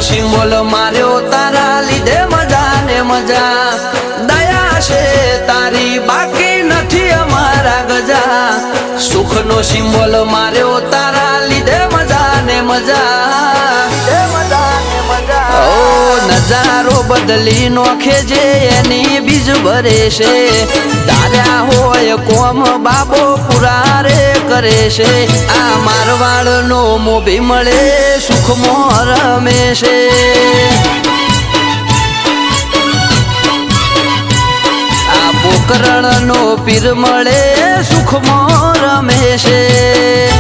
symbol માર્યો તારા લીધે મજા ને મજા દયા છે તારી બાકી નથી અમારા ગજા સુખનો સિમ્બોલ માર્યો તારા લીધે મજા ને મજા નજારો બદલી નોખે જે એની બીજ ભરે છે તાર્યા હોય કોમ બાબો પુરા રે કરે છે આ મારવાડ નો મોભી મળે સુખમાં રમે છે આ પોકરણ નો પીર મળે સુખમાં રમે છે